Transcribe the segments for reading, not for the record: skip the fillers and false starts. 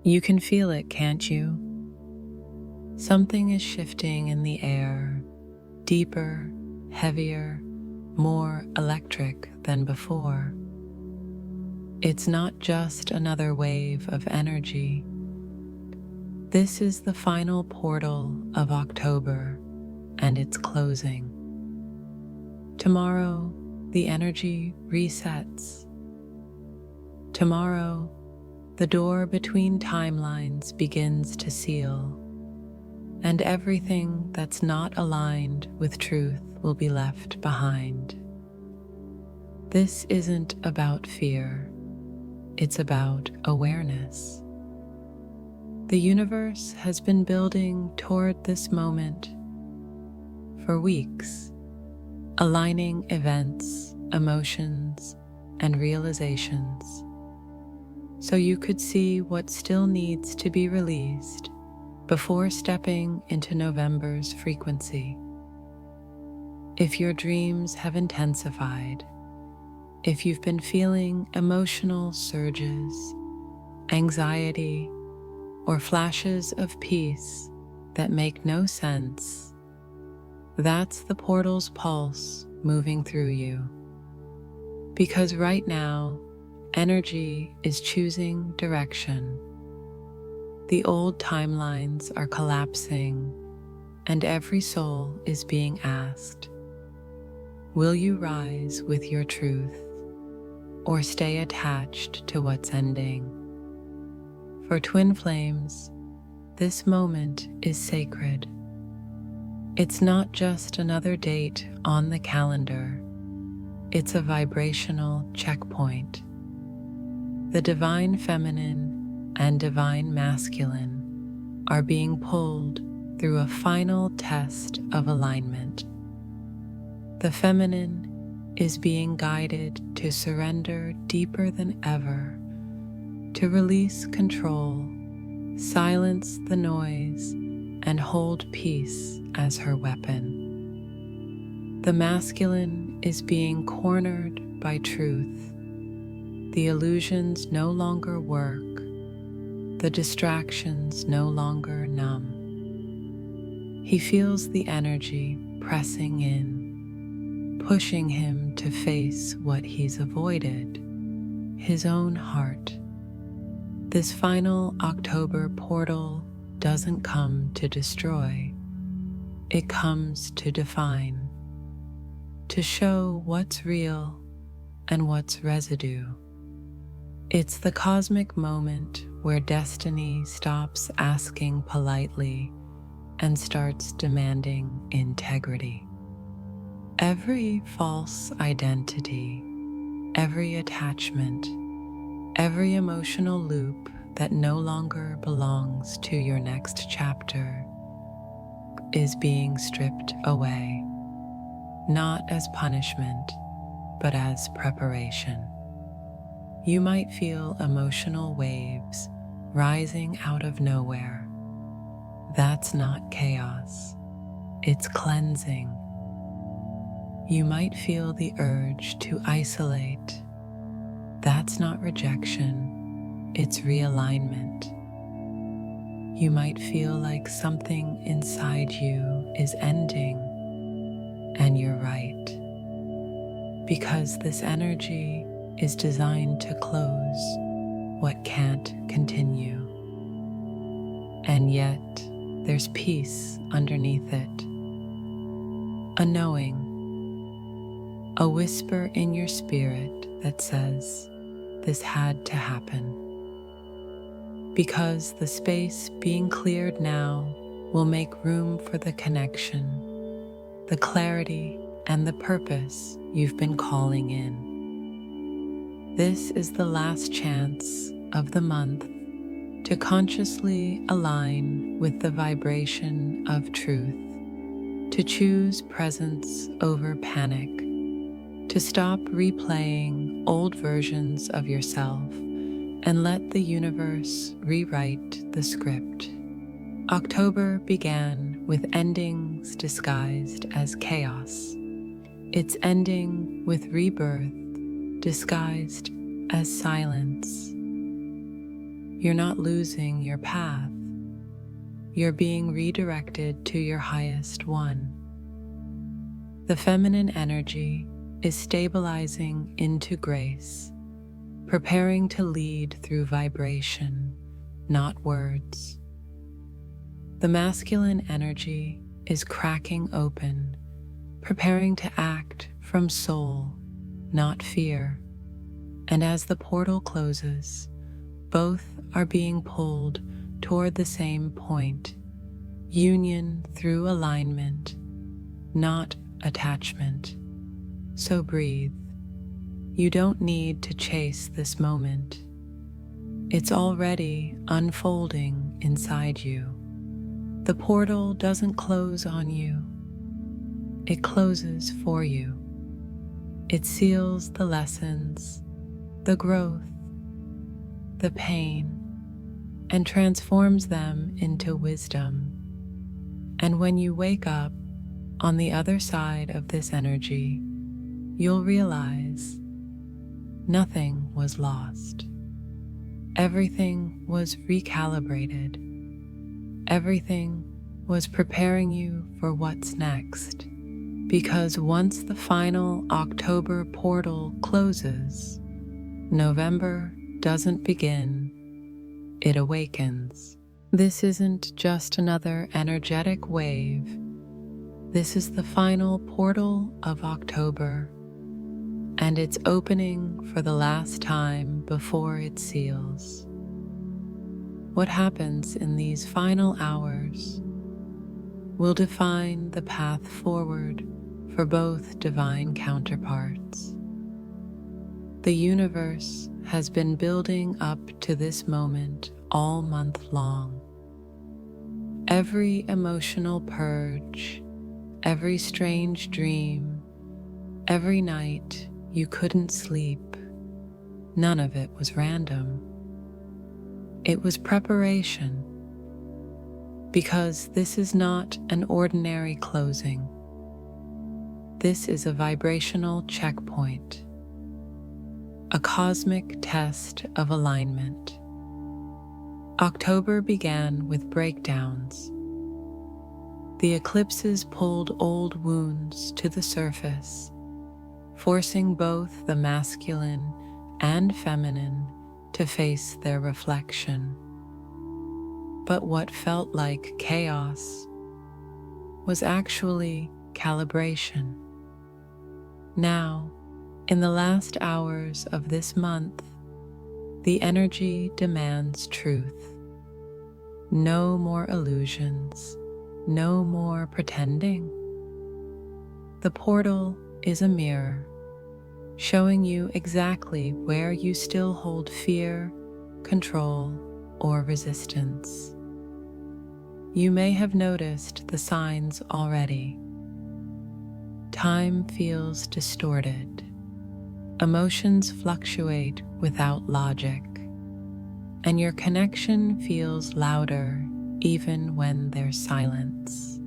You can feel it, can't you? Something is shifting in the air, deeper, heavier, more electric than before. It's not just another wave of energy. This is the final portal of October, and it's closing. Tomorrow, the energy resets. Tomorrow, the door between timelines begins to seal, and everything that's not aligned with truth will be left behind. This isn't about fear, it's about awareness. The universe has been building toward this moment for weeks, aligning events, emotions, and realizations, so you could see what still needs to be released before stepping into November's frequency. If your dreams have intensified, if you've been feeling emotional surges, anxiety, or flashes of peace that make no sense, that's the portal's pulse moving through you. Because right now, energy is choosing direction. The old timelines are collapsing, and every soul is being asked, will you rise with your truth, or stay attached to what's ending? For twin flames, this moment is sacred. It's not just another date on the calendar. It's a vibrational checkpoint. The divine feminine and divine masculine are being pulled through a final test of alignment. The feminine is being guided to surrender deeper than ever, to release control, silence the noise, and hold peace as her weapon. The masculine is being cornered by truth. The illusions no longer work. The distractions no longer numb. He feels the energy pressing in, pushing him to face what he's avoided, his own heart. This final October portal doesn't come to destroy. It comes to define, to show what's real and what's residue. It's the cosmic moment where destiny stops asking politely and starts demanding integrity. Every false identity, every attachment, every emotional loop that no longer belongs to your next chapter is being stripped away, not as punishment, but as preparation. You might feel emotional waves rising out of nowhere. That's not chaos, it's cleansing. You might feel the urge to isolate. That's not rejection, it's realignment. You might feel like something inside you is ending, and you're right, because this energy is designed to close what can't continue. And yet, there's peace underneath it. A knowing, a whisper in your spirit that says, this had to happen. Because the space being cleared now will make room for the connection, the clarity, and the purpose you've been calling in. This is the last chance of the month to consciously align with the vibration of truth, to choose presence over panic, to stop replaying old versions of yourself and let the universe rewrite the script. October began with endings disguised as chaos. It's ending with rebirth disguised as silence. You're not losing your path. You're being redirected to your highest one. The feminine energy is stabilizing into grace, preparing to lead through vibration, not words. The masculine energy is cracking open, preparing to act from soul, not fear. And as the portal closes, both are being pulled toward the same point, union through alignment, not attachment. So breathe. You don't need to chase this moment. It's already unfolding inside you. The portal doesn't close on you. It closes for you. It seals the lessons, the growth, the pain, and transforms them into wisdom. And when you wake up on the other side of this energy, you'll realize nothing was lost. Everything was recalibrated. Everything was preparing you for what's next. Because once the final October portal closes, November doesn't begin, it awakens. This isn't just another energetic wave. This is the final portal of October, and it's opening for the last time before it seals. What happens in these final hours will define the path forward for both divine counterparts. The universe has been building up to this moment all month long. Every emotional purge, every strange dream, every night you couldn't sleep, none of it was random. It was preparation, because this is not an ordinary closing. This is a vibrational checkpoint, a cosmic test of alignment. October began with breakdowns. The eclipses pulled old wounds to the surface, forcing both the masculine and feminine to face their reflection. But what felt like chaos was actually calibration. Now, in the last hours of this month, the energy demands truth. No more illusions, no more pretending. The portal is a mirror, showing you exactly where you still hold fear, control, or resistance. You may have noticed the signs already. Time feels distorted. Emotions fluctuate without logic, and your connection feels louder even when there's silence.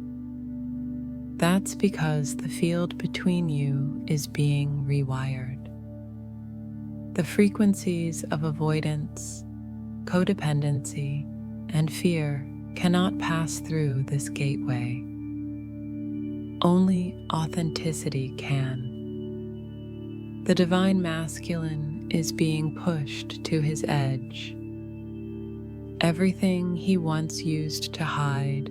That's because the field between you is being rewired. The frequencies of avoidance, codependency, and fear cannot pass through this gateway. Only authenticity can. The divine masculine is being pushed to his edge. Everything he once used to hide,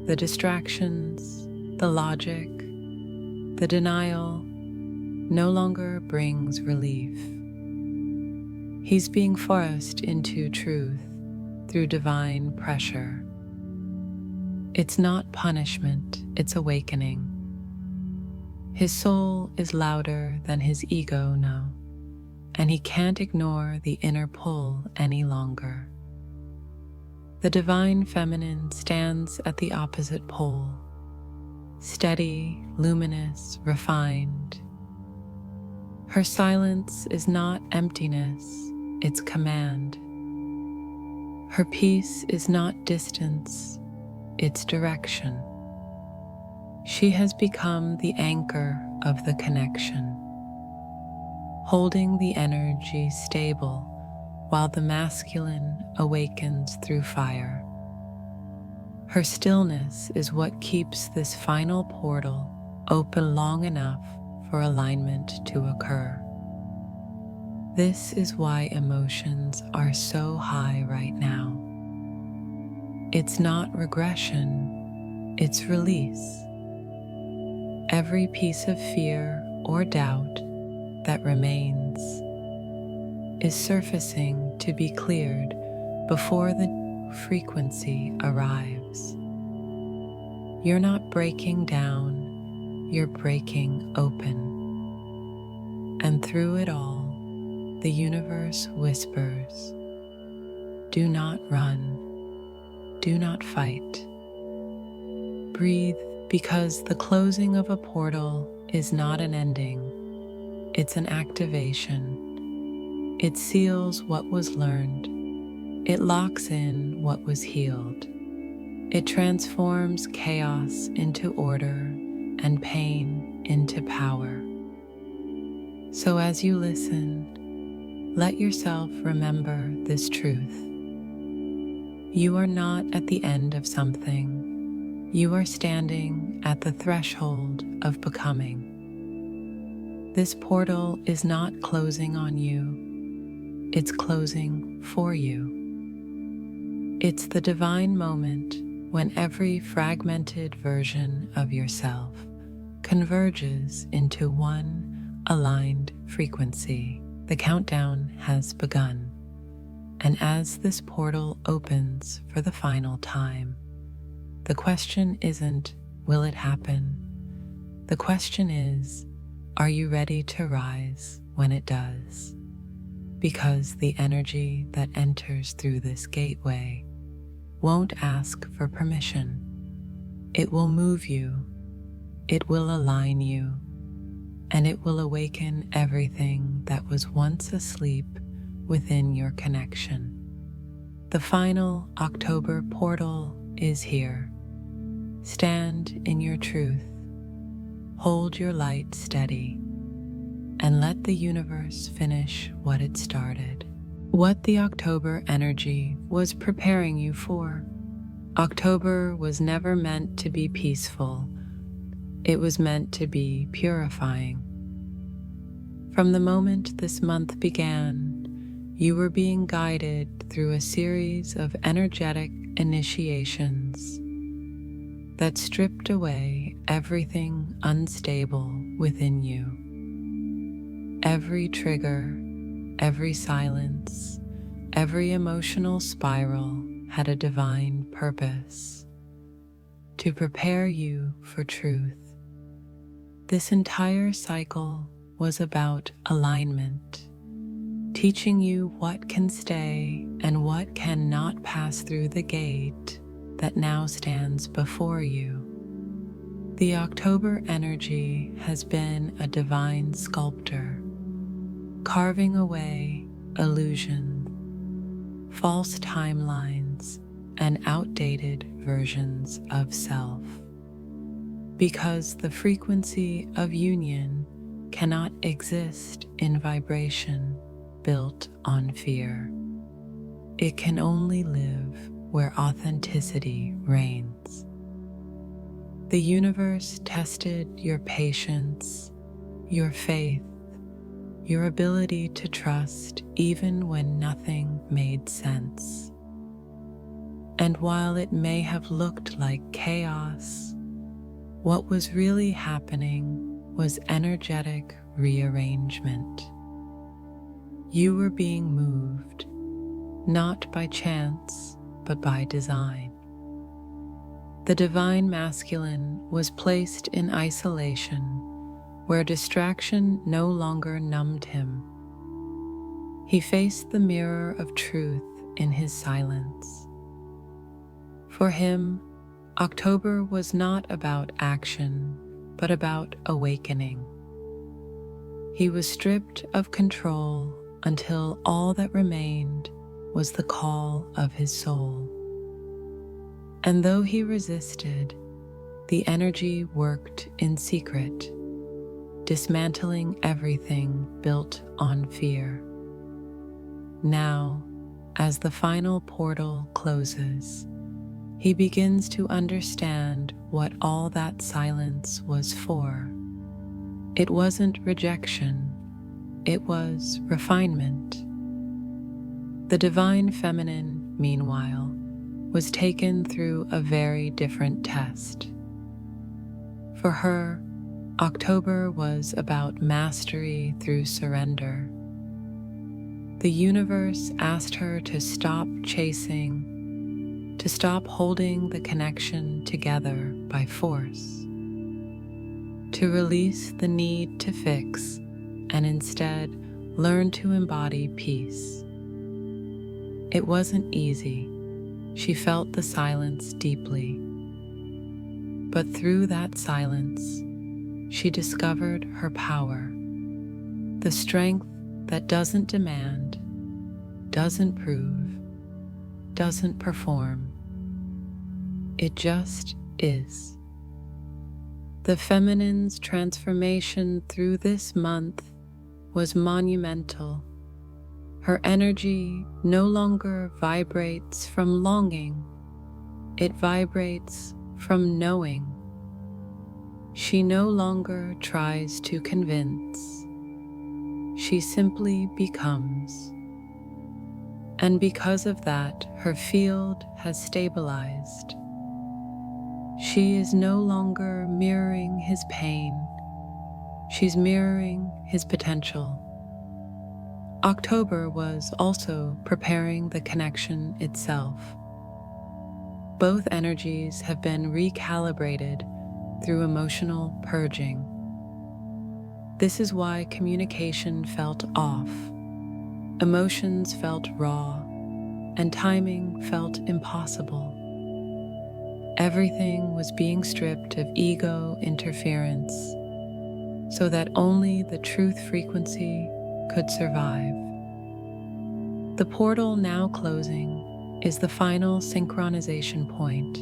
the distractions, the logic, the denial, no longer brings relief. He's being forced into truth through divine pressure. It's not punishment, it's awakening. His soul is louder than his ego now, and he can't ignore the inner pull any longer. The divine feminine stands at the opposite pole, steady, luminous, refined. Her silence is not emptiness, it's command. Her peace is not distance, it's direction. She has become the anchor of the connection, holding the energy stable while the masculine awakens through fire. Her stillness is what keeps this final portal open long enough for alignment to occur. This is why emotions are so high right now. It's not regression, it's release. Every piece of fear or doubt that remains is surfacing to be cleared before the frequency arrives. You're not breaking down, you're breaking open. And through it all, the universe whispers, do not run, do not fight. Breathe, because the closing of a portal is not an ending, it's an activation. It seals what was learned. It locks in what was healed. It transforms chaos into order and pain into power. So as you listen, let yourself remember this truth. You are not at the end of something. You are standing at the threshold of becoming. This portal is not closing on you. It's closing for you. It's the divine moment when every fragmented version of yourself converges into one aligned frequency. The countdown has begun, and as this portal opens for the final time, the question isn't, will it happen? The question is, are you ready to rise when it does? Because the energy that enters through this gateway won't ask for permission. It will move you, it will align you, and it will awaken everything that was once asleep within your connection. The final October portal is here. Stand in your truth, hold your light steady, and let the universe finish what it started. What the October energy was preparing you for. October was never meant to be peaceful. It was meant to be purifying. From the moment this month began, you were being guided through a series of energetic initiations that stripped away everything unstable within you. Every trigger, every silence, every emotional spiral had a divine purpose: to prepare you for truth. This entire cycle was about alignment, teaching you what can stay and what cannot pass through the gate that now stands before you. The October energy has been a divine sculptor, carving away illusion, false timelines, and outdated versions of self. Because the frequency of union cannot exist in vibration built on fear. It can only live where authenticity reigns. The universe tested your patience, your faith, your ability to trust even when nothing made sense. And while it may have looked like chaos, what was really happening was energetic rearrangement. You were being moved, not by chance, but by design. The divine masculine was placed in isolation, where distraction no longer numbed him. He faced the mirror of truth in his silence. For him, October was not about action, but about awakening. He was stripped of control until all that remained was the call of his soul. And though he resisted, the energy worked in secret, dismantling everything built on fear. Now, as the final portal closes, he begins to understand what all that silence was for. It wasn't rejection, it was refinement. The divine feminine, meanwhile, was taken through a very different test. For her, October was about mastery through surrender. The universe asked her to stop chasing, to stop holding the connection together by force, to release the need to fix and instead learn to embody peace. It wasn't easy. She felt the silence deeply. But through that silence, she discovered her power, the strength that doesn't demand, doesn't prove, doesn't perform. It just is. The feminine's transformation through this month was monumental. Her energy no longer vibrates from longing, it vibrates from knowing. She no longer tries to convince, she simply becomes. And because of that, her field has stabilized. She is no longer mirroring his pain, she's mirroring his potential. October was also preparing the connection itself. Both energies have been recalibrated through emotional purging. This is why communication felt off, emotions felt raw, and timing felt impossible. Everything was being stripped of ego interference so that only the truth frequency could survive. The portal now closing is the final synchronization point,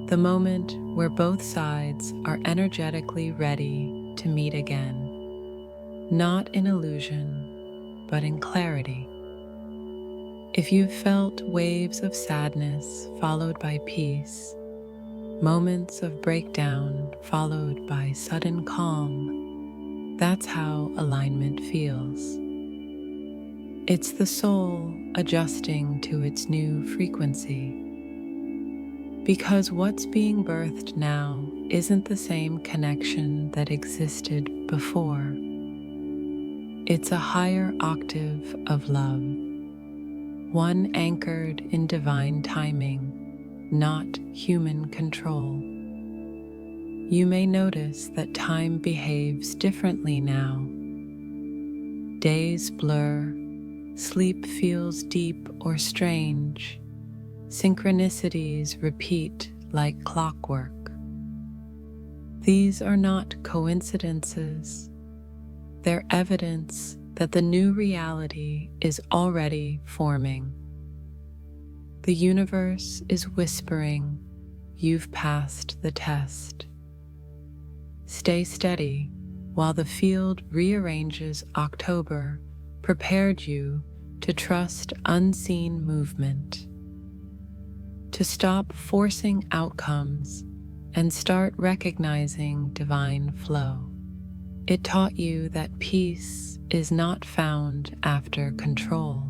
the moment where both sides are energetically ready to meet again, not in illusion, but in clarity. If you've felt waves of sadness followed by peace, moments of breakdown followed by sudden calm, that's how alignment feels. It's the soul adjusting to its new frequency. Because what's being birthed now isn't the same connection that existed before. It's a higher octave of love, one anchored in divine timing, not human control. You may notice that time behaves differently now. Days blur, sleep feels deep or strange, synchronicities repeat like clockwork. These are not coincidences. They're evidence that the new reality is already forming. The universe is whispering, you've passed the test. Stay steady while the field rearranges. October prepared you to trust unseen movement, to stop forcing outcomes and start recognizing divine flow. It taught you that peace is not found after control.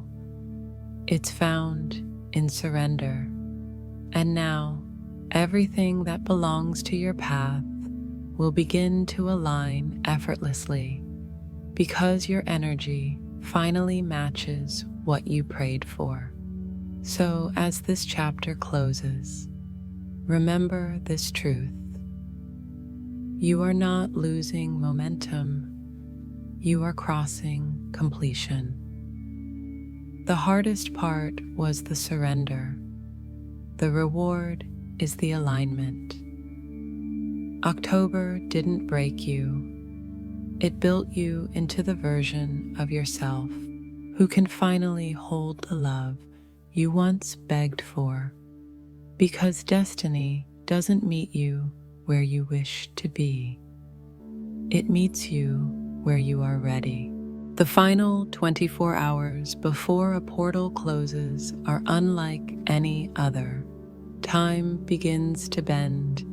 It's found in surrender. And now, everything that belongs to your path will begin to align effortlessly because your energy finally matches what you prayed for. So, as this chapter closes, remember this truth. You are not losing momentum, you are crossing completion. The hardest part was the surrender. The reward is the alignment. October didn't break you. It built you into the version of yourself who can finally hold the love you once begged for, because destiny doesn't meet you where you wish to be. It meets you where you are ready. The final 24 hours before a portal closes are unlike any other. Time begins to bend.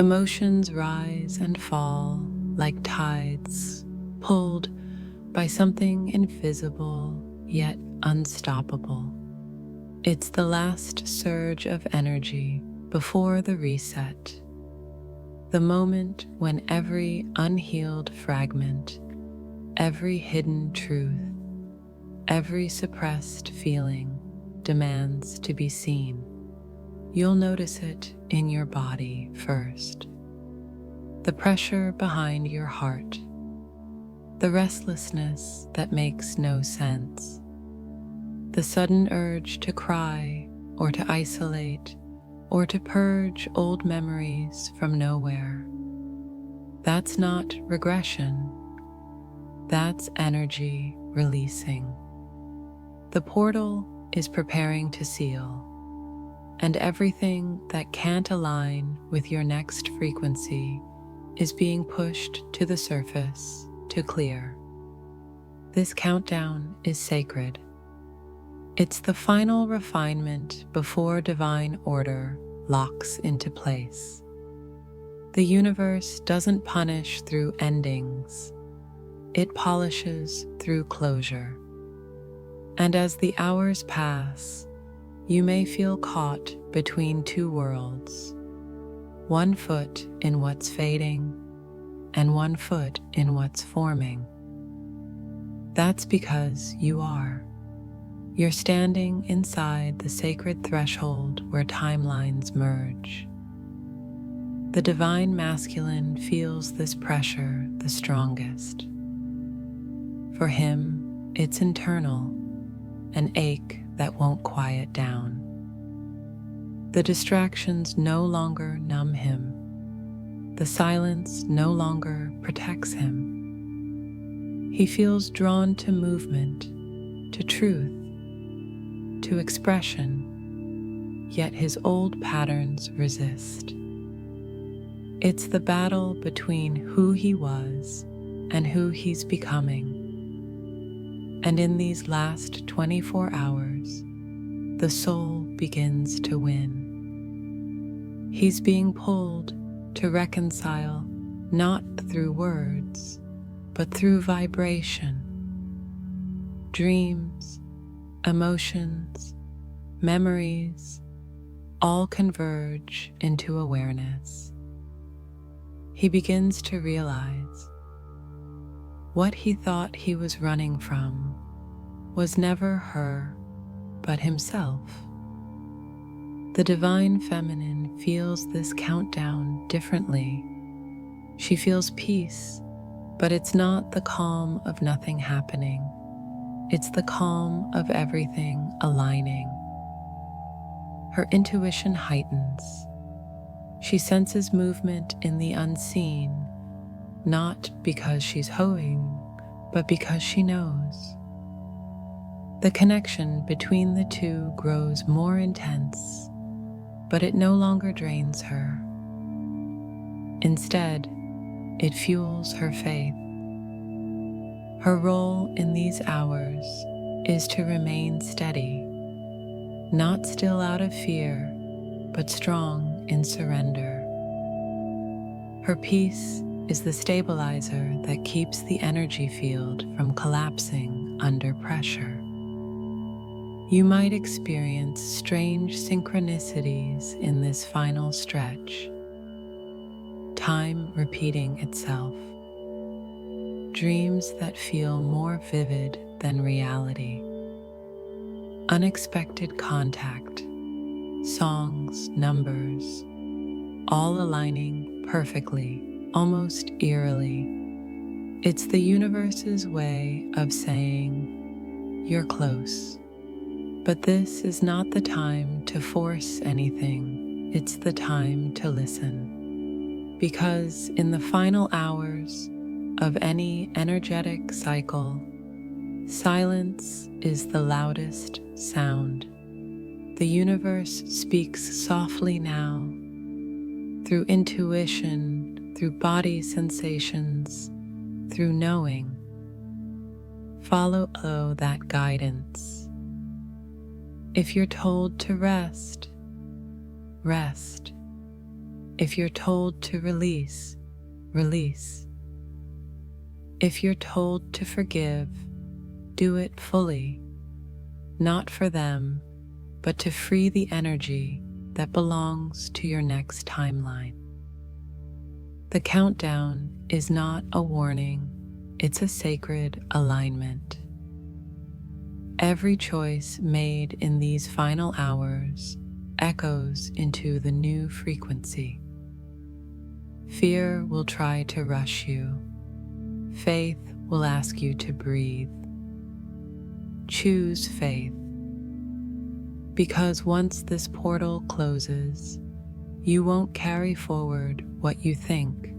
Emotions rise and fall like tides, pulled by something invisible yet unstoppable. It's the last surge of energy before the reset, the moment when every unhealed fragment, every hidden truth, every suppressed feeling demands to be seen. You'll notice it in your body first. The pressure behind your heart, the restlessness that makes no sense, the sudden urge to cry or to isolate or to purge old memories from nowhere. That's not regression. That's energy releasing. The portal is preparing to seal, and everything that can't align with your next frequency is being pushed to the surface to clear. This countdown is sacred. It's the final refinement before divine order locks into place. The universe doesn't punish through endings. It polishes through closure. And as the hours pass, you may feel caught between two worlds, one foot in what's fading and one foot in what's forming. That's because you are. You're standing inside the sacred threshold where timelines merge. The divine masculine feels this pressure the strongest. For him, it's internal, an ache that won't quiet down. The distractions no longer numb him. The silence no longer protects him. He feels drawn to movement, to truth, to expression, yet his old patterns resist. It's the battle between who he was and who he's becoming. And in these last 24 hours, the soul begins to win. He's being pulled to reconcile not through words, but through vibration. Dreams, emotions, memories, all converge into awareness. He begins to realize what he thought he was running from was never her, but himself. The divine feminine feels this countdown differently. She feels peace, but it's not the calm of nothing happening. It's the calm of everything aligning. Her intuition heightens. She senses movement in the unseen, not because she's hoping, but because she knows. The connection between the two grows more intense, but it no longer drains her. Instead, it fuels her faith. Her role in these hours is to remain steady, not still out of fear, but strong in surrender. Her peace is the stabilizer that keeps the energy field from collapsing under pressure. You might experience strange synchronicities in this final stretch, time repeating itself, dreams that feel more vivid than reality, unexpected contact, songs, numbers, all aligning perfectly, almost eerily. It's the universe's way of saying, you're close. But this is not the time to force anything. It's the time to listen. Because in the final hours of any energetic cycle, silence is the loudest sound. The universe speaks softly now, through intuition, through body sensations, through knowing. Follow that guidance. If you're told to rest, rest. If you're told to release, release. If you're told to forgive, do it fully, not for them, but to free the energy that belongs to your next timeline. The countdown is not a warning, it's a sacred alignment. Every choice made in these final hours echoes into the new frequency. Fear will try to rush you. Faith will ask you to breathe. Choose faith. Because once this portal closes, you won't carry forward what you think,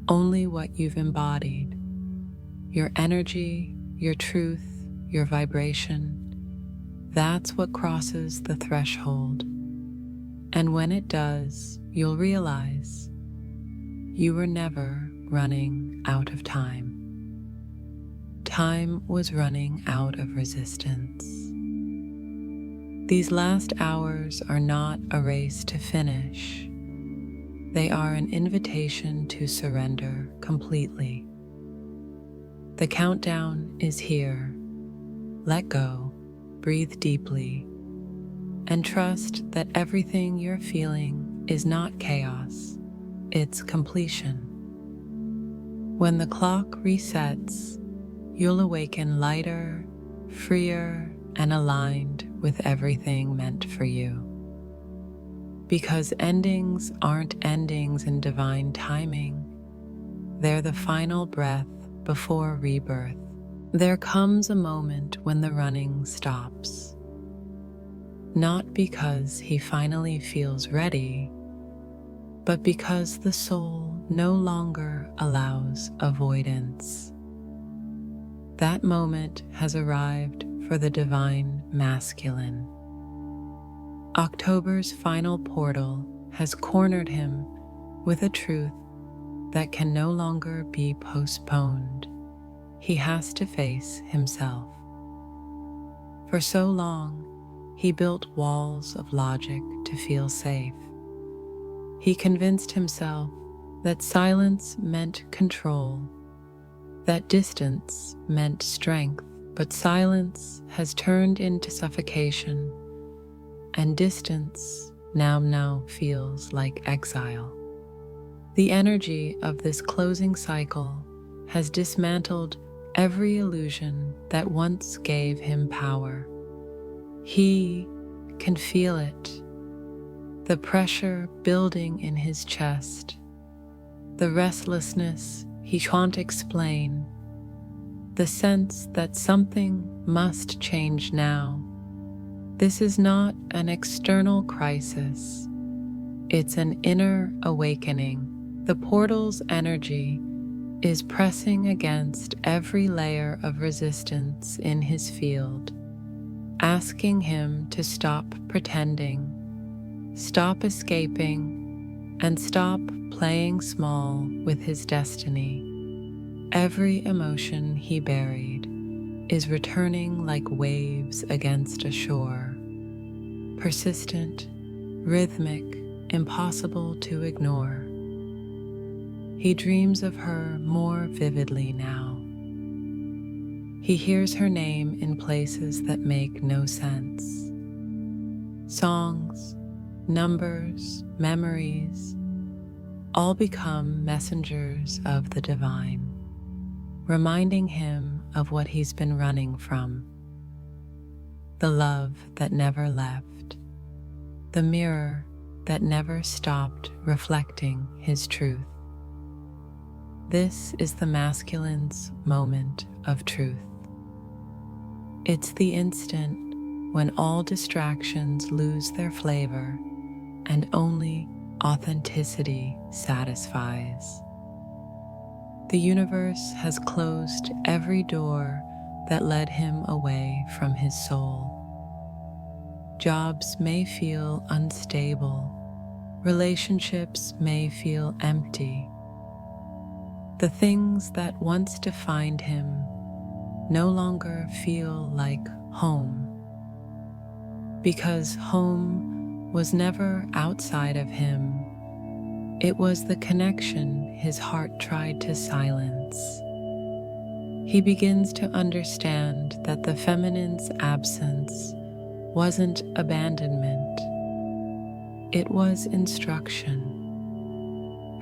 only what you've embodied. Your energy, your truth, your vibration, that's what crosses the threshold. And when it does, you'll realize you were never running out of time. Time was running out of resistance. These last hours are not a race to finish. They are an invitation to surrender completely. The countdown is here. Let go, breathe deeply, and trust that everything you're feeling is not chaos, it's completion. When the clock resets, you'll awaken lighter, freer, and aligned with everything meant for you. Because endings aren't endings in divine timing, they're the final breath before rebirth. There comes a moment when the running stops. Not because he finally feels ready, but because the soul no longer allows avoidance. That moment has arrived for the divine masculine. October's final portal has cornered him with a truth that can no longer be postponed. He has to face himself. For so long, he built walls of logic to feel safe. He convinced himself that silence meant control, that distance meant strength, but silence has turned into suffocation, and distance now feels like exile. The energy of this closing cycle has dismantled every illusion that once gave him power. He can feel it, the pressure building in his chest, the restlessness he can't explain, the sense that something must change now. This is not an external crisis, it's an inner awakening. The portal's energy is pressing against every layer of resistance in his field, asking him to stop pretending, stop escaping, and stop playing small with his destiny. Every emotion he buried is returning like waves against a shore, persistent, rhythmic, impossible to ignore. He dreams of her more vividly now. He hears her name in places that make no sense. Songs, numbers, memories, all become messengers of the divine, reminding him of what he's been running from. The love that never left, the mirror that never stopped reflecting his truth. This is the masculine's moment of truth. It's the instant when all distractions lose their flavor and only authenticity satisfies. The universe has closed every door that led him away from his soul. Jobs may feel unstable, relationships may feel empty. The things that once defined him no longer feel like home, because home was never outside of him. It was the connection his heart tried to silence. He begins to understand that the feminine's absence wasn't abandonment, it was instruction.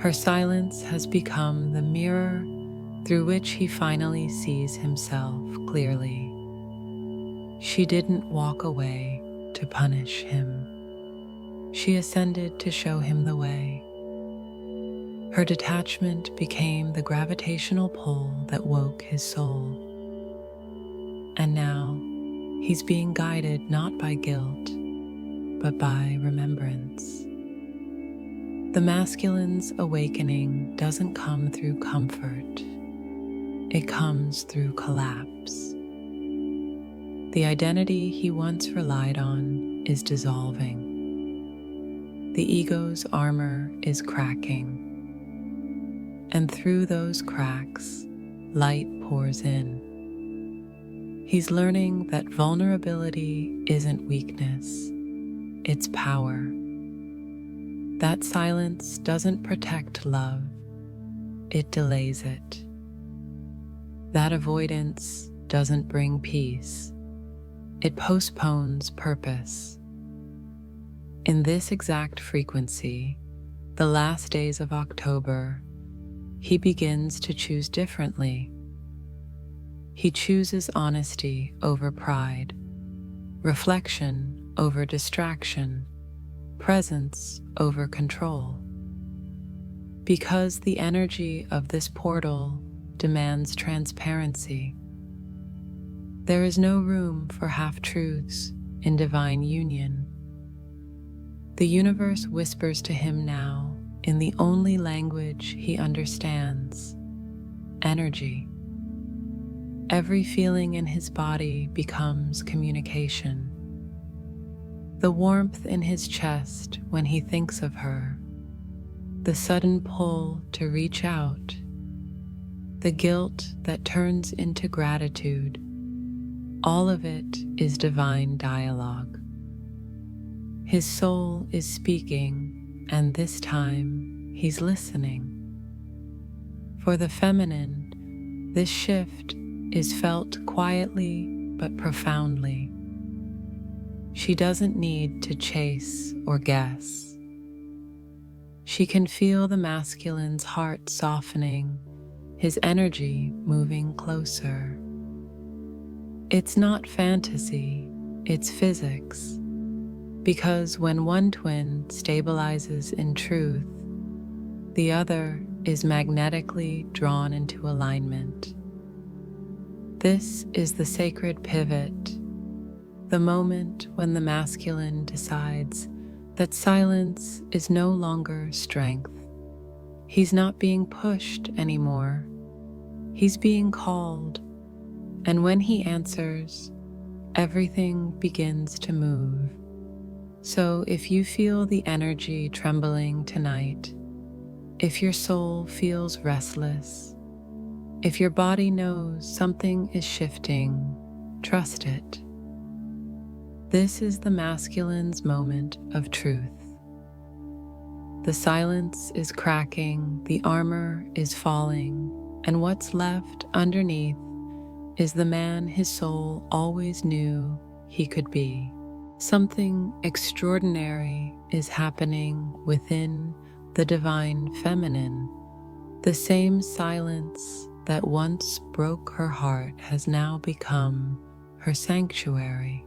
Her silence has become the mirror through which he finally sees himself clearly. She didn't walk away to punish him. She ascended to show him the way. Her detachment became the gravitational pull that woke his soul. And now, he's being guided not by guilt, but by remembrance. The masculine's awakening doesn't come through comfort. It comes through collapse. The identity he once relied on is dissolving. The ego's armor is cracking. And through those cracks, light pours in. He's learning that vulnerability isn't weakness, it's power. That silence doesn't protect love, it delays it. That avoidance doesn't bring peace, it postpones purpose. In this exact frequency, the last days of October, he begins to choose differently. He chooses honesty over pride, reflection over distraction, presence over control. Because the energy of this portal demands transparency. There is no room for half-truths in divine union. The universe whispers to him now in the only language he understands: energy. Every feeling in his body becomes communication. The warmth in his chest when he thinks of her, the sudden pull to reach out, the guilt that turns into gratitude, all of it is divine dialogue. His soul is speaking, and this time he's listening. For the feminine, this shift is felt quietly but profoundly. She doesn't need to chase or guess. She can feel the masculine's heart softening, his energy moving closer. It's not fantasy, it's physics. Because when one twin stabilizes in truth, the other is magnetically drawn into alignment. This is the sacred pivot, the moment when the masculine decides that silence is no longer strength. He's not being pushed anymore. He's being called, and when he answers, everything begins to move. So if you feel the energy trembling tonight, if your soul feels restless, if your body knows something is shifting, trust it. This is the masculine's moment of truth. The silence is cracking, the armor is falling, and what's left underneath is the man his soul always knew he could be. Something extraordinary is happening within the divine feminine. The same silence that once broke her heart has now become her sanctuary.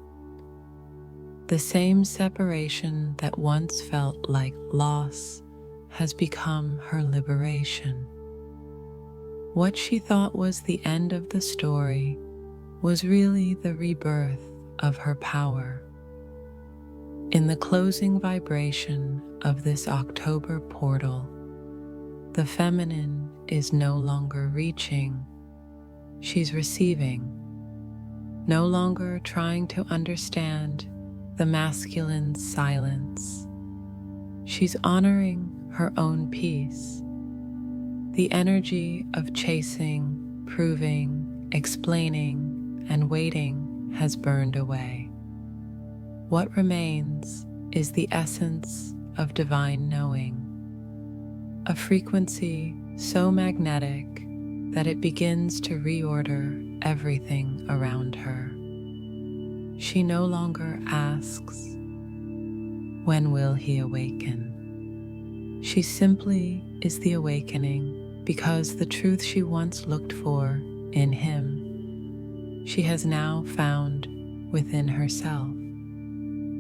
The same separation that once felt like loss has become her liberation. What she thought was the end of the story was really the rebirth of her power. In the closing vibration of this October portal, the feminine is no longer reaching, she's receiving, no longer trying to understand the masculine's silence. She's honoring her own peace. The energy of chasing, proving, explaining, and waiting has burned away. What remains is the essence of divine knowing, a frequency so magnetic that it begins to reorder everything around her. She no longer asks, "When will he awaken?" She simply is the awakening because the truth she once looked for in him, she has now found within herself.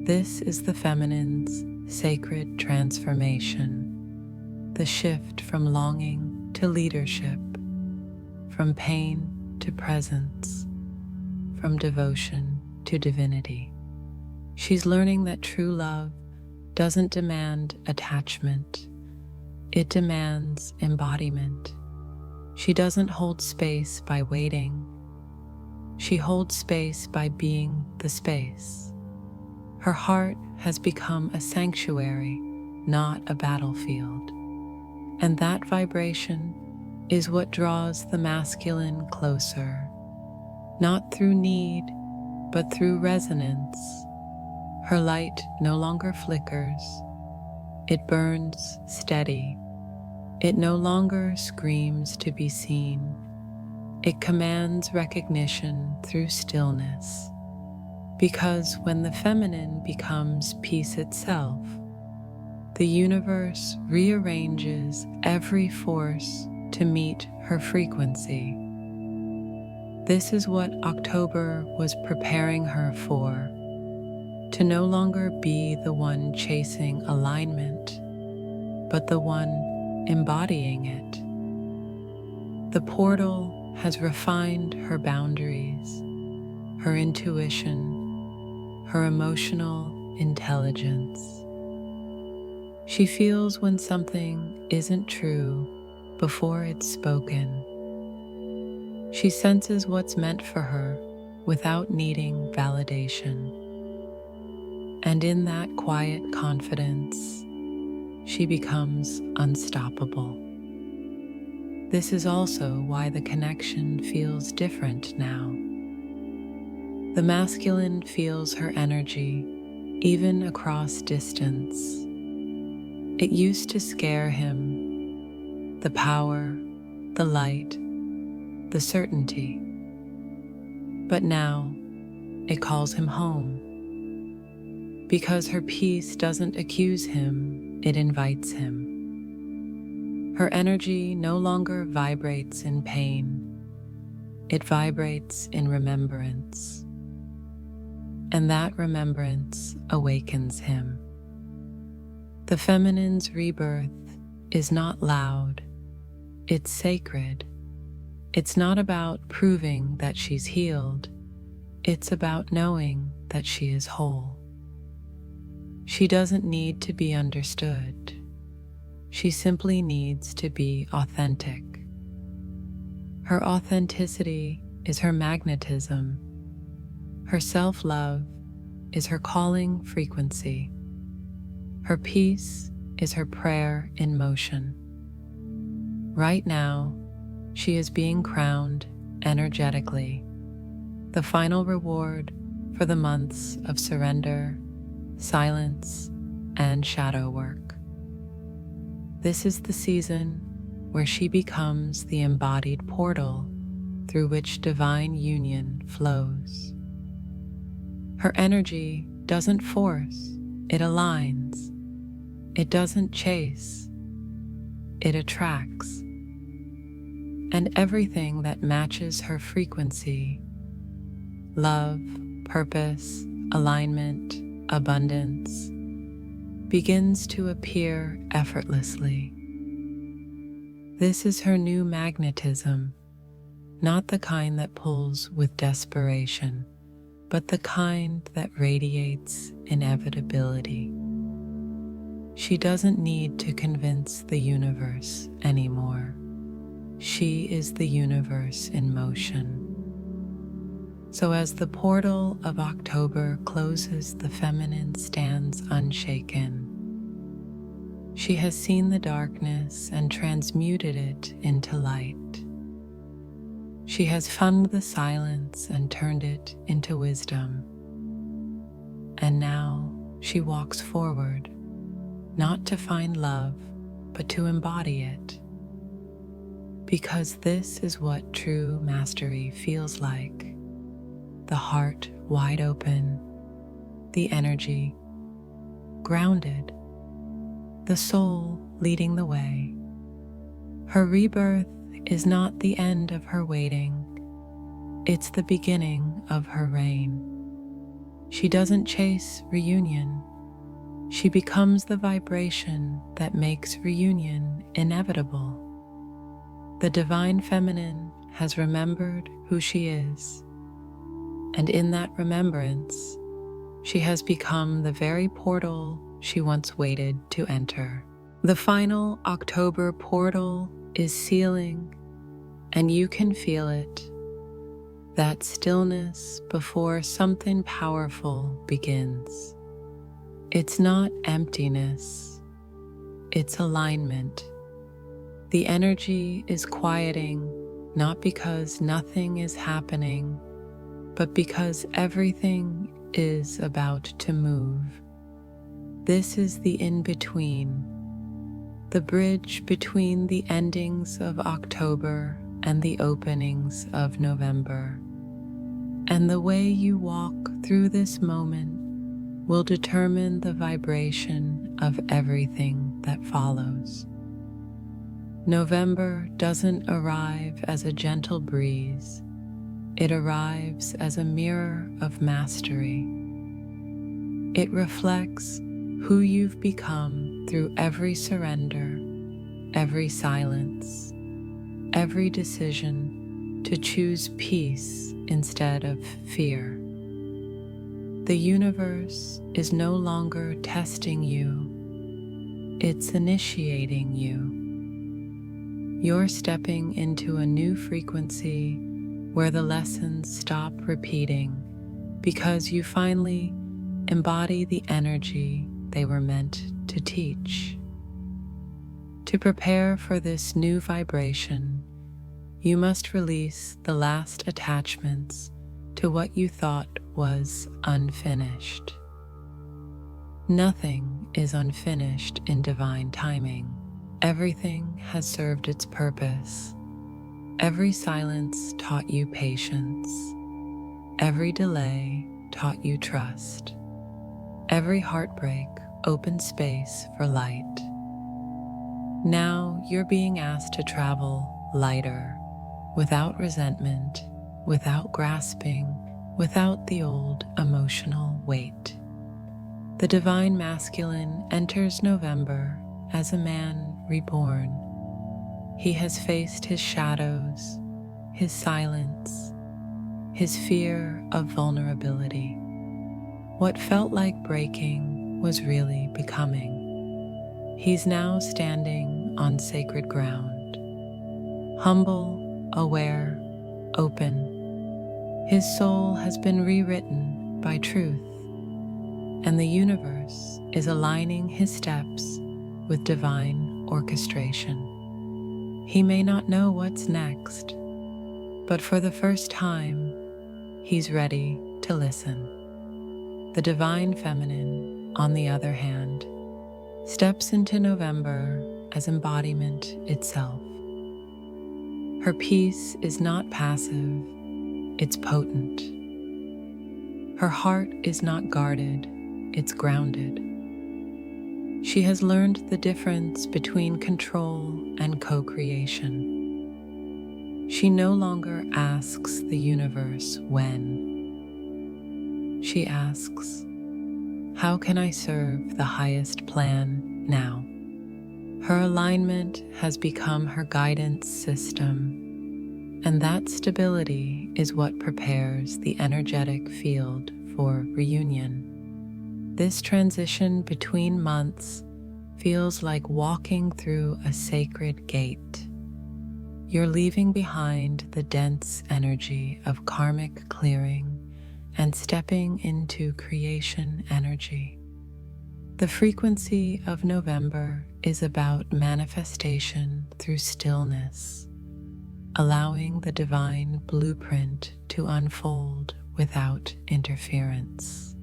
This is the feminine's sacred transformation, the shift from longing to leadership, from pain to presence, from devotion to divinity. She's learning that true love doesn't demand attachment, it demands embodiment. She doesn't hold space by waiting, she holds space by being the space. Her heart has become a sanctuary, not a battlefield. And that vibration is what draws the masculine closer, not through need, but through resonance. Her light no longer flickers. It burns steady. It no longer screams to be seen. It commands recognition through stillness. Because when the feminine becomes peace itself, the universe rearranges every force to meet her frequency. This is what October was preparing her for, to no longer be the one chasing alignment, but the one embodying it. The portal has refined her boundaries, her intuition, her emotional intelligence. She feels when something isn't true before it's spoken. She senses what's meant for her without needing validation. And in that quiet confidence, she becomes unstoppable. This is also why the connection feels different now. The masculine feels her energy, even across distance. It used to scare him, the power, the light, the certainty. But now, it calls him home. Because her peace doesn't accuse him, it invites him. Her energy no longer vibrates in pain. It vibrates in remembrance. And that remembrance awakens him. The feminine's rebirth is not loud, it's sacred. It's not about proving that she's healed, it's about knowing that she is whole. She doesn't need to be understood, she simply needs to be authentic. Her authenticity is her magnetism. Her self-love is her calling frequency. Her peace is her prayer in motion. Right now, she is being crowned energetically, the final reward for the months of surrender, silence, and shadow work. This is the season where she becomes the embodied portal through which divine union flows. Her energy doesn't force, it aligns. It doesn't chase, it attracts. And everything that matches her frequency, love, purpose, alignment, abundance, begins to appear effortlessly. This is her new magnetism, not the kind that pulls with desperation, but the kind that radiates inevitability. She doesn't need to convince the universe anymore. She is the universe in motion. So as the portal of October closes, the feminine stands unshaken. She has seen the darkness and transmuted it into light. She has found the silence and turned it into wisdom. And now she walks forward, not to find love, but to embody it. Because this is what true mastery feels like. The heart wide open, the energy grounded, the soul leading the way. Her rebirth is not the end of her waiting, it's the beginning of her reign. She doesn't chase reunion, she becomes the vibration that makes reunion inevitable. The divine feminine has remembered who she is, and in that remembrance, she has become the very portal she once waited to enter. The final October portal is sealing, and you can feel it. That stillness before something powerful begins. It's not emptiness, it's alignment. The energy is quieting, not because nothing is happening, but because everything is about to move. This is the in-between, the bridge between the endings of October and the openings of November. And the way you walk through this moment will determine the vibration of everything that follows. November doesn't arrive as a gentle breeze. It arrives as a mirror of mastery. It reflects who you've become through every surrender, every silence, every decision to choose peace instead of fear. The universe is no longer testing you, it's initiating you. You're stepping into a new frequency where the lessons stop repeating because you finally embody the energy they were meant to teach. To prepare for this new vibration, you must release the last attachments to what you thought was unfinished. Nothing is unfinished in divine timing. Everything has served its purpose. Every silence taught you patience. Every delay taught you trust. Every heartbreak opened space for light. Now you're being asked to travel lighter, without resentment, without grasping, without the old emotional weight. The divine masculine enters November as a man reborn. He has faced his shadows, his silence, his fear of vulnerability. What felt like breaking was really becoming. He's now standing on sacred ground, humble, aware, open. His soul has been rewritten by truth, and the universe is aligning his steps with divine orchestration. He may not know what's next, but for the first time, he's ready to listen. The divine feminine, on the other hand, steps into November as embodiment itself. Her peace is not passive, it's potent. Her heart is not guarded, it's grounded. She has learned the difference between control and co-creation. She no longer asks the universe when. She asks, how can I serve the highest plan now? Her alignment has become her guidance system, and that stability is what prepares the energetic field for reunion. This transition between months feels like walking through a sacred gate. You're leaving behind the dense energy of karmic clearing and stepping into creation energy. The frequency of November is about manifestation through stillness. allowing the divine blueprint to unfold without interference.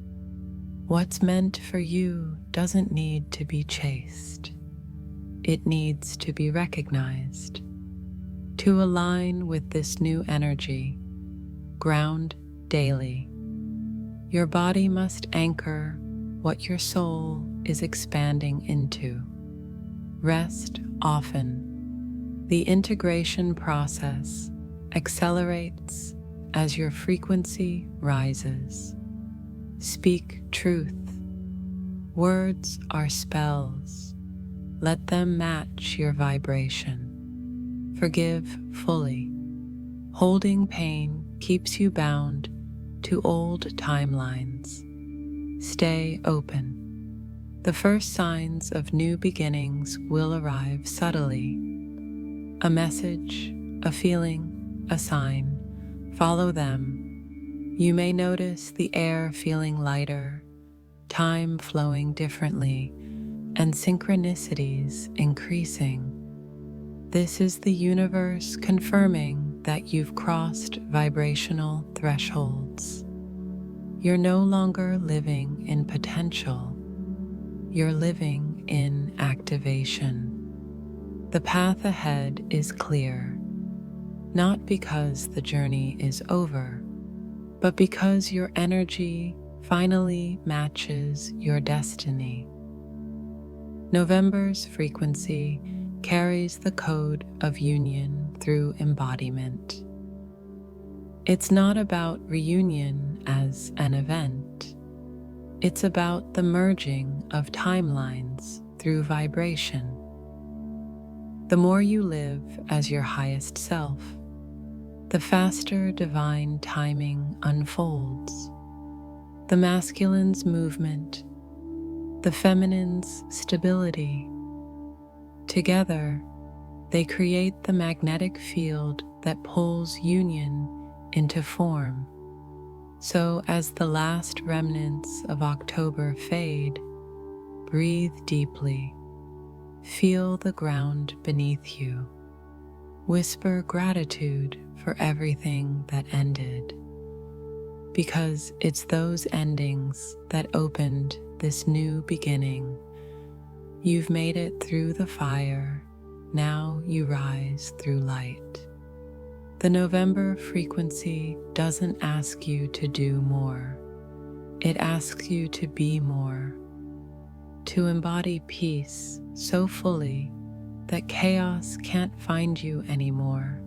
What's meant for you doesn't need to be chased. It needs to be recognized. To align with this new energy, ground daily. Your body must anchor what your soul is expanding into. Rest often. The integration process accelerates as your frequency rises. Speak truth. Words are spells. Let them match your vibration. Forgive fully. Holding pain keeps you bound to old timelines. Stay open. The first signs of new beginnings will arrive subtly. A message, a feeling, a sign. Follow them. You may notice the air feeling lighter, time flowing differently, and synchronicities increasing. This is the universe confirming that you've crossed vibrational thresholds. You're no longer living in potential. You're living in activation. The path ahead is clear, not because the journey is over, but because your energy finally matches your destiny. November's frequency carries the code of union through embodiment. It's not about reunion as an event. It's about the merging of timelines through vibration. The more you live as your highest self, the faster divine timing unfolds. The masculine's movement, the feminine's stability. Together, they create the magnetic field that pulls union into form. So as the last remnants of October fade, breathe deeply. Feel the ground beneath you. Whisper gratitude for everything that ended, because it's those endings that opened this new beginning. You've made it through the fire, now you rise through light. The November frequency doesn't ask you to do more. It asks you to be more, to embody peace so fully that chaos can't find you anymore,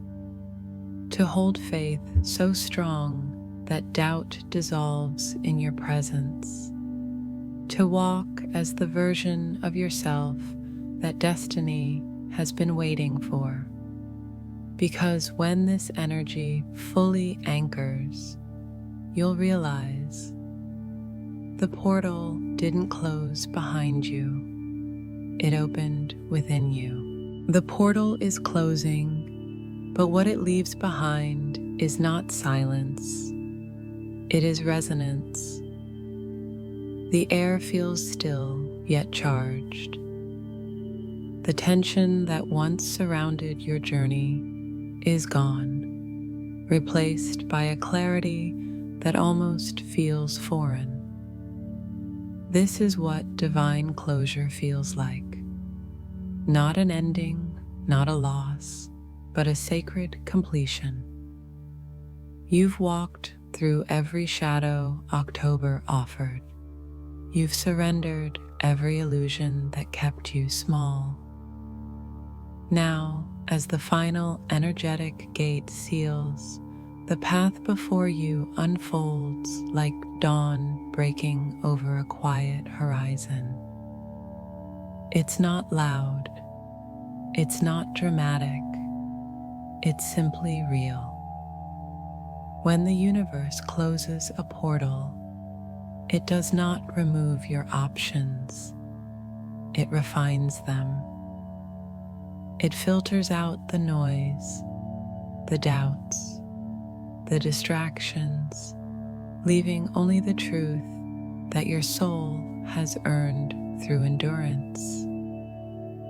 to hold faith so strong that doubt dissolves in your presence, to walk as the version of yourself that destiny has been waiting for. Because when this energy fully anchors, you'll realize the portal didn't close behind you. It opened within you. The portal is closing, but what it leaves behind is not silence. It is resonance. The air feels still, yet charged. The tension that once surrounded your journey is gone, replaced by a clarity that almost feels foreign. This is what divine closure feels like. Not an ending, not a loss, but a sacred completion. You've walked through every shadow October offered. You've surrendered every illusion that kept you small. Now, as the final energetic gate seals, the path before you unfolds like dawn breaking over a quiet horizon. It's not loud, it's not dramatic, it's simply real. When the universe closes a portal, it does not remove your options, it refines them. It filters out the noise, the doubts, the distractions, leaving only the truth that your soul has earned through endurance.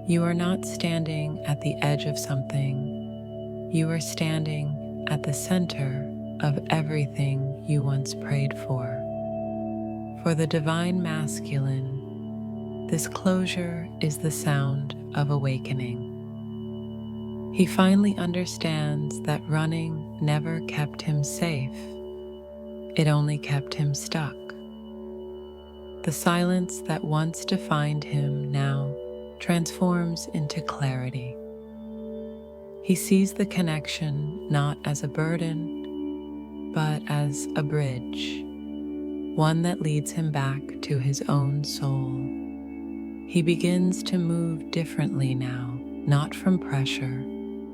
You are not standing at the edge of something, you are standing at the center of everything you once prayed for. For the divine masculine, this closure is the sound of awakening. He finally understands that running never kept him safe. It only kept him stuck. The silence that once defined him now transforms into clarity. He sees the connection not as a burden, but as a bridge, one that leads him back to his own soul. He begins to move differently now, not from pressure,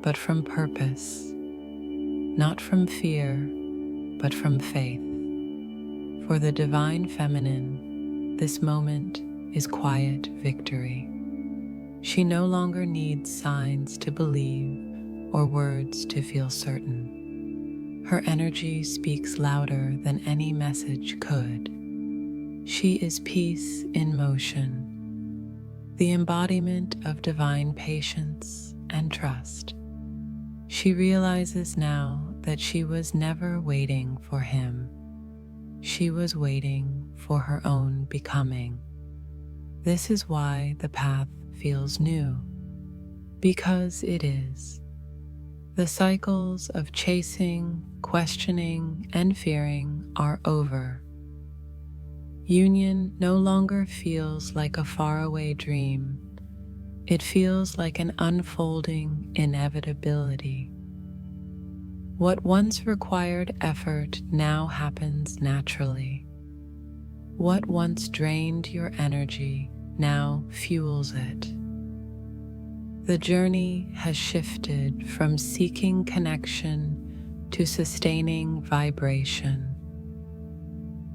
but from purpose, not from fear, but from faith. For the divine feminine, this moment is quiet victory. She no longer needs signs to believe or words to feel certain. Her energy speaks louder than any message could. She is peace in motion, the embodiment of divine patience and trust. She realizes now that she was never waiting for him. She was waiting for her own becoming. This is why the path feels new, because it is. The cycles of chasing, questioning, and fearing are over. Union no longer feels like a faraway dream. It feels like an unfolding inevitability. What once required effort now happens naturally. What once drained your energy now fuels it. The journey has shifted from seeking connection to sustaining vibration.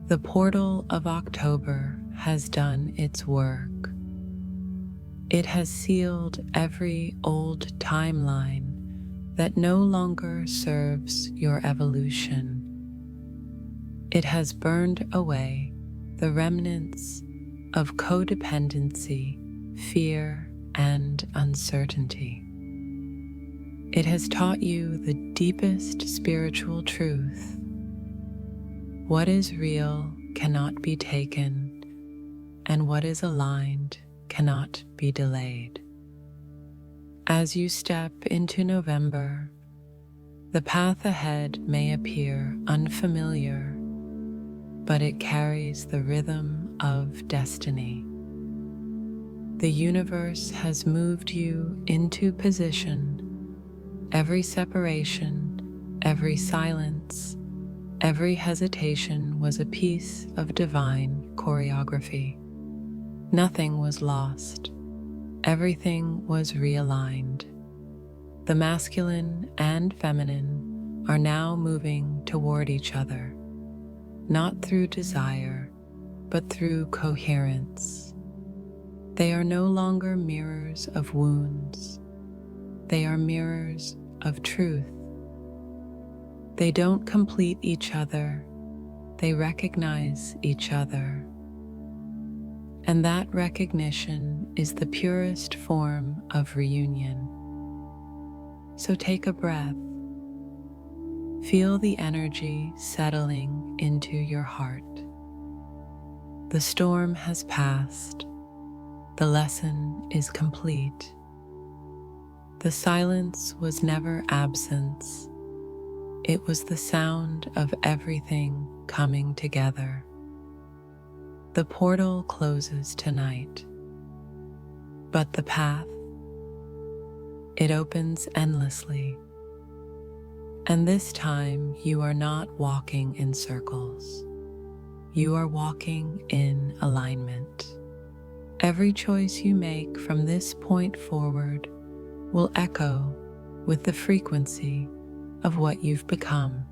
The portal of October has done its work. It has sealed every old timeline that no longer serves your evolution. It has burned away the remnants of codependency, fear, and uncertainty. It has taught you the deepest spiritual truth. What is real cannot be taken, and what is aligned cannot be delayed. As you step into November, the path ahead may appear unfamiliar, but it carries the rhythm of destiny. The universe has moved you into position. Every separation, every silence, every hesitation was a piece of divine choreography. Nothing was lost. Everything was realigned. The masculine and feminine are now moving toward each other, not through desire, but through coherence. They are no longer mirrors of wounds. They are mirrors of truth. They don't complete each other. They recognize each other. And that recognition is the purest form of reunion. So take a breath. Feel the energy settling into your heart. The storm has passed. The lesson is complete. The silence was never absence. It was the sound of everything coming together. The portal closes tonight, but the path, it opens endlessly. And this time you are not walking in circles. You are walking in alignment. Every choice you make from this point forward will echo with the frequency of what you've become.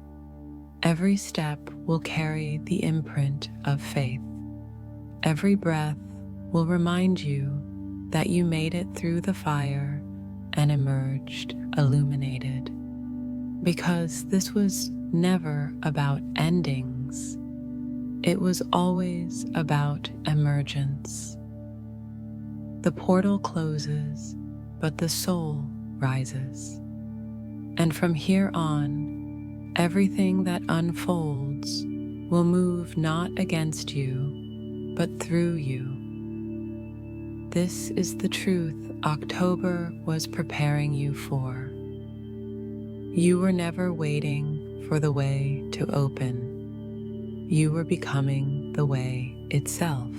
Every step will carry the imprint of faith. Every breath will remind you that you made it through the fire and emerged illuminated. Because this was never about endings. It was always about emergence. The portal closes, but the soul rises. And from here on, everything that unfolds will move not against you, but through you. This is the truth October was preparing you for. You were never waiting for the way to open. You were becoming the way itself.